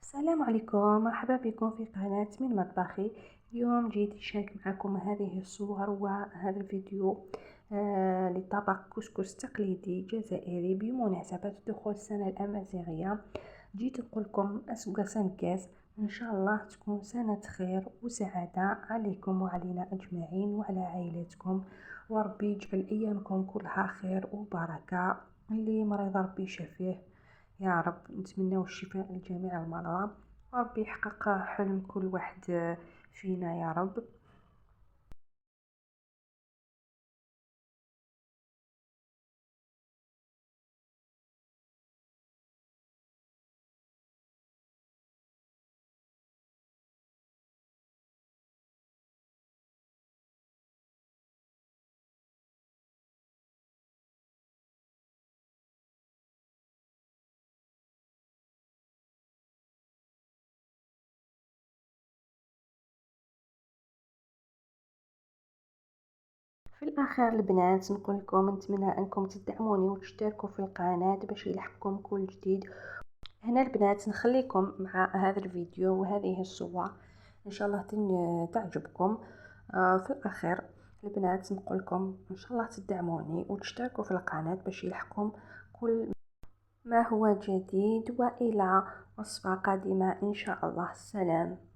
السلام عليكم، مرحبا بكم في قناة من مطبخي. اليوم جيت أشارك معكم هذه الصور وهذا الفيديو لطبق كسكس تقليدي جزائري بمناسبة دخول السنة الأمازيغية. جيت نقول لكم أسوق سنكاس، إن شاء الله تكون سنة خير وسعادة عليكم وعلينا أجمعين وعلى عائلتكم، وربي يجعل أيامكم كلها خير وبركة. اللي مريض ربي يشفيه يا رب، نتمنى الشفاء لجميع المرضى، وربي يحقق حلم كل واحد فينا يا رب. في الأخير البنات نقول لكم نتمنى أنكم تدعموني وتشتركوا في القناة باش يلحقكم كل جديد. هنا البنات نخليكم مع هذا الفيديو وهذه الصور، إن شاء الله تعجبكم. في الأخير البنات نقول لكم إن شاء الله تدعموني وتشتركوا في القناة باش يلحقكم كل ما هو جديد، وإلى وصفة قادمة إن شاء الله. السلام.